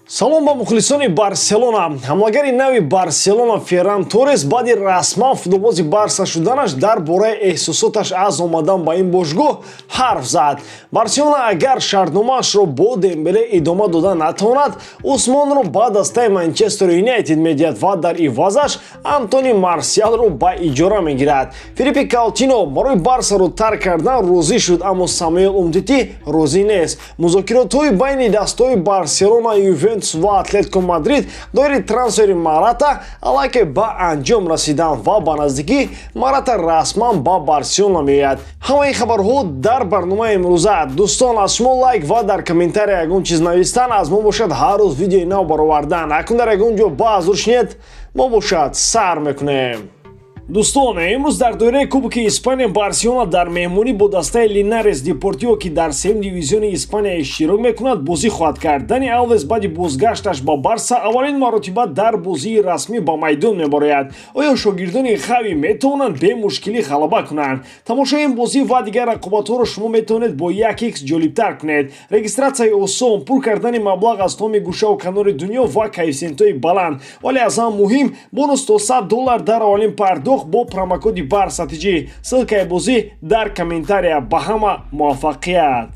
Салом ба мухлисони Барселона. Ҳамлагари нави Барселона Ферран Торес баъди расман футболбози Барса шуданаш дар бораи эҳсосоташ аз омадан ба ин бошгоҳ ҳарф зад. Барселона агар шартномаашро бо Дембеле идома дода натавонад, Усмонро ба дастаи Манчестер Юнайтед медиҳад ва дар ивазаш Антони Марсиалро ба иҷора мегирад. Филиппе Каутино барои Барсаро тарк кардан розӣ шуд, аммо Самуэл Умтити розӣ нест. Музокиротҳои байни дастаҳои Барселона, Ювентус ва Атлетико Мадрид доири трансфери Марата аллакай ба анҷом расидан ва ба наздикӣ Марата расман ба Барселона меояд. Ҳамаи хабарҳо дар барномаи имрӯза. Дӯстон, аз шумо лайк ва дар комментария ягон чиз навистан аз мо бошад ҳар рӯз видеои нав баровардан. Акун дар ягон ҷо баъз рушнед мо бошад сар мекунем. Дӯстон, имрӯз дар доираи Кубоки Испания Барселона дар меҳмонӣ бо дастаи Линарес Депортиво ки дар сеюм дивизиони Испания иштирок мекунад бозӣ хоҳад кард. Дани Алвес баъди бозгашташ ба Барса аввалин маротиба дар бозии расмӣ ба майдон мебарояд. Оё шогирдони Хави метавонанд бе мушкилӣ ғалаба кунанд? Тамошои ин бозӣ ва дигар рақобатҳоро шумо метавонед бо 1х ҷолибтар кунед. Регистратсияи осон, пур кардани маблағ аз томи гӯшаву канори дунё ва коэффициентҳои баланд. Вале аз ҳам муҳим, бонус то $100 дар аввалин пардохт бо промокоди Барсатиҷи. Ссилкаи бозӣ дар комментария. Ба ҳама муваффақият.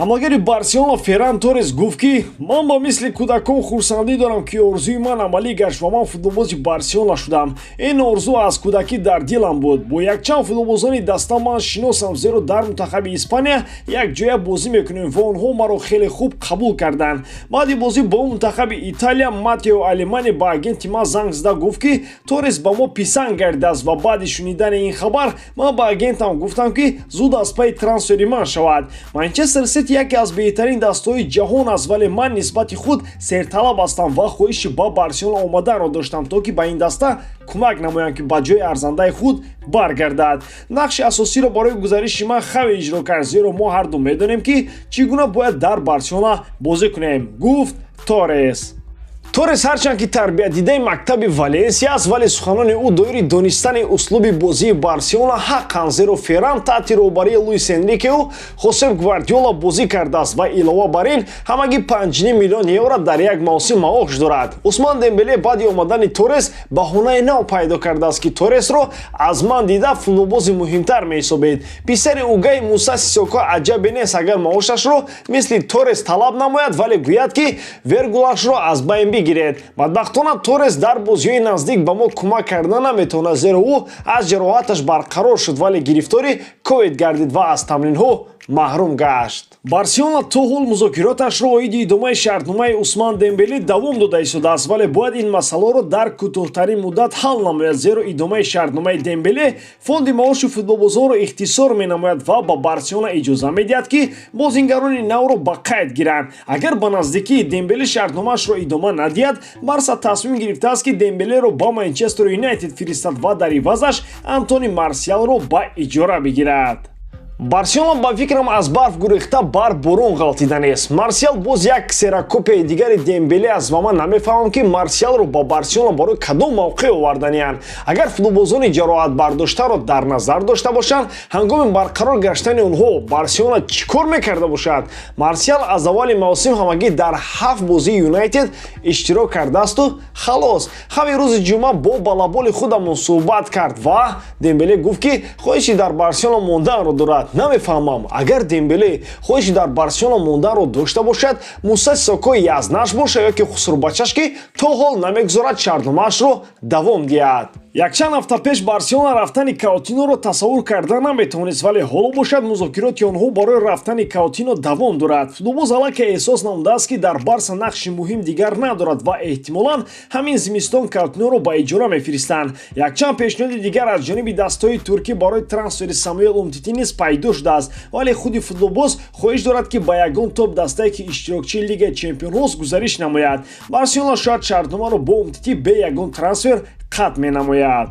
Ҳамлагари Барселона Ферран Торес гуфт ки ман ба мисли кӯдакон хурсандӣ дорам ки орзуи ман амалӣ гашт ва ман футболбози Барселона шудам. Ин орзу аз кӯдакӣ дар дилам буд. Бо якчанд футболбозони даста ман шиносам, зеро дар мунтахаби Испания якҷоя бозӣ мекунем ва онҳо маро хеле хуб қабул карданд. Баъди бозӣ бо мунтахаби Италия Матео Алемани ба агенти ман занг зада гуфт ки Торес ба мо писанд гардидааст ва баъди шунидани ин хабар ман ба агентам гуфтам ки зуд аз пайи трансфери ман шавад. Манчестер Сити яке аз беҳтарин дастаҳои ҷаҳон аст, вале ман нисбати худ серталаб ҳастам ва хоҳиши ба Барселона омаданро доштам, то ки ба ин даста кӯмак намоям ки ба ҷои арзандаи худ баргардад. Нақши асосиро барои гузариши ман Хави иҷро кард, зеро мо ҳарду медонем ки чӣ гуна бояд дар Барселона бозӣ кунем, гуфт Торес. Торес ҳарчанд ки тарбиятдидаи мактаби Валенсия аст, вале суханони ӯ доири донистани услуби бозии Барселона ҳаққан, зеро Ферран таҳти роҳбарии Луис Энрикеу Хосеп Гвардиола бозӣ кардааст ва илова бар ин ҳамагӣ 5 миллион евро дар як мавсим маош дорад. Усман Дембеле баъди омадани Торес баҳонаи нав пайдо кардааст ки Торесро аз ман дида футболбози муҳимтар меҳисобед. Писари угай Муса Сисоко аҷабе нест агар маошашро мисли Торес талаб намояд, вале гӯяд ки вергулашро аз байн гиред. Бадбахтона Торес дар бозиҳои наздик ба мо кӯмак карда наметавонад, зеро ӯ аз ҷароҳаташ барқарор шуд, вале гирифтори ковид гардид ва аз тамринҳо маҳрум гашт. Барселона то ҳол музокироташро оиди идомаи шартномаи Усман Дембеле давом дода истодааст, вале бояд ин масъаларо дар кӯтоҳтарин муддат ҳал намояд, зеро идомаи шартномаи Дембеле фонди маоши футболбозонро ихтисор менамояд ва ба Барселона иҷоза медиҳад ки бозингарони навро ба қайд гиранд. Агар ба наздикии Дембеле шартномаашро идома надиҳад, Барса тасмим гирифтааст ки Дембелеро ба Манчестер Юнайтед фиристад ва дар ивазаш Антони Марсиалро ба иҷора бигирад. Барселона ба фикрам аз барф гурехта бар борон ғалтида нест. Марсиал боз як ксерокопияи дигари Дембеле аст ва ман намефаҳмам ки Марсиалро ба Барселона барои кадом мавқеъ оварданианд. Агар футболбозони ҷароҳатбардоштаро дар назар дошта бошанд, ҳангоми барқарор гаштани онҳо Барселона чӣ кор мекарда бошад? Марсиал аз аввали мавсим ҳамагӣ дар 7 бозии Юнайтед иштирок кардаасту халос. Хави рӯзи ҷумъа бо балаболи худамон суҳбат кард ва Дембеле гуфт ки хоҳиши дар Барселона монданро дорад. Намефаҳмам, агар Дембеле хоҳиши дар Барселона монданро дошта бошад, Муса Сисоко язнаш боша ё ки Хусрубачаш ки то ҳол намегузорад шартномаашро давом диҳад. Якчанд ҳафта пеш Барселона рафтани Каутиноро тасаввур карда наметавонист, вале ҳоло бошад музокироти онҳо барои рафтани Каутино давом дорад. Футболбоз аллакай эҳсос намудааст ки дар Барса нақши муҳим дигар надорад ва эҳтимолан ҳамин зимистон Каутиноро ба иҷора мефиристанд. Якчанд пешниҳоди дигар аз ҷониби дастаҳои туркӣ барои трансфери Самуэл Умтити низ пайдо шудааст, вале худи футболбоз хоҳиш дорад ки ба ягон топ дастае ки иштирокчии Лигаи Чемпионҳост гузариш намояд. Барселона шояд шартномаро бо Умтити бе ягон трансфер қатъ менамояд.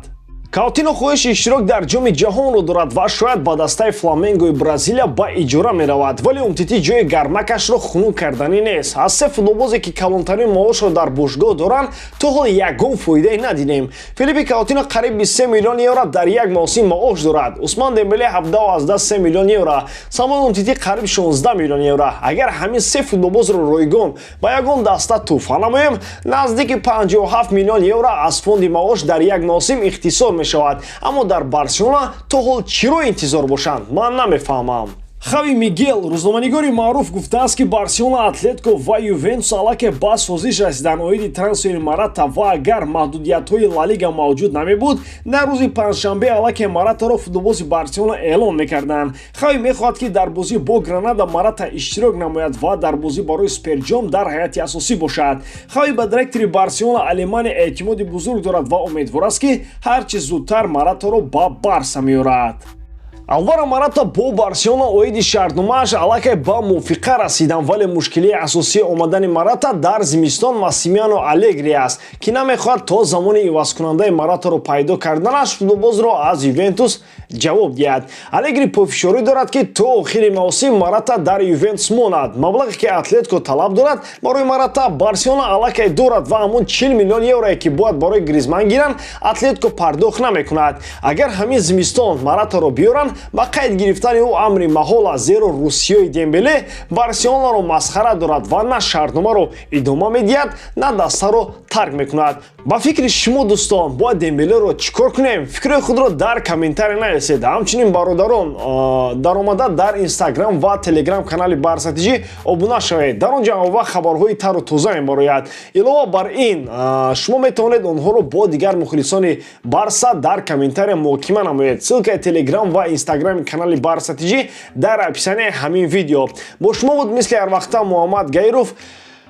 Каутино хоҳиш иштирок дар ҷоми ҷаҳонро дорад ва шояд ба дастаи Фламенгои Бразилия ба иҷора меравад, вале Умтити ҷои гармакашро хунук карданӣ нест. Аз се футболбозе ки калонтарин маошро дар бошгоҳ доранд, то ҳол ягон фоидае надидем. Филиппи Каутино қариб 23 миллион евро дар як мавсим маош дорад. Усман Дембеле 17 миллион евро, Самуэл Умтити қариб 16 миллион евро. Агар ҳамин се футболбозро ройгон ба ягон даста туҳфа намоем, наздики 57 миллион евро аз фонди маош дар як мавсим ихтисор мешавад. Аммо дар Барселона то ҳол чиро интизор бошанд? Ман намефаҳмам. Хави Мигел, рӯзноманигори маъруф, гуфтааст ки Барселона, Атлетико ва Ювентус аллакай ба созиш расидан оиди трансфери Марата ва агар маҳдудиятҳои Ла Лига мавҷуд намебуд, дар рӯзи панҷшанбе аллакай Маратаро футболбози Барселона эълон мекарданд. Хави мехоҳад ки дар бозӣ бо Гранада Марата иштирок намояд ва дар бозӣ барои Суперҷом дар ҳайати асосӣ бошад. Хави ба директори Барселона Алемани эътимоди бузург дорад ва умедвор аст ки ҳарчи зудтар Маратаро ба Барса меорад. Алваро Марата бо Барселона оиди шартномааш аллакай ба мувофиқа расидан, вале мушкилии асосии омадани Марата дар зимистон Массимиано Алегри аст, ки намехоҳад то замони ивазкунандаи Маратаро пайдо карданаш футболбозро аз Ювентус ҷавоб диҳад. Алегри пофишорӣ дорад ки то охири мавсим Марата дар Ювентус монад. Маблағе ки Атлетико талаб дорад барои Марата, Барселона аллакай дорад ва ҳамон 40 миллион еврое ки бояд барои Гризман гиранд, Атлетико пардохт намекунад. Агар ҳамин зимистон Маратаро биёранд, ба қайд гирифтани ӯ амри маҳол аст, зеро русиёи Дембеле Барселонаро масхара дорад ва на шартномаро идома медиҳад, на дастаро тарк мекунад. Ба фикри шумо дӯстон, бояд Дембелеро чӣ кор кунем? Фикрҳои худро дар комментария нависед. Ҳамчунин бародарон, даромада дар Инстаграм ва Телеграм канали Барсатиҷӣ обуна шавед. Дар он ҷо аввал хабарҳои тару тоза мебарояд. Илова бар ин, шумо метавонед онҳоро бо дигар мухлисони Барса дар комментария муҳокима намоед. Ссилкаи Телеграм ва Инстаграми канали Барсатиҷӣ дар описанияи ҳамин видео. Бо шумо буд мисли ҳар вақта Муҳаммад Гаиров.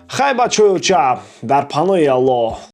Хай бачаҳои уча, дар паноҳи Аллоҳ.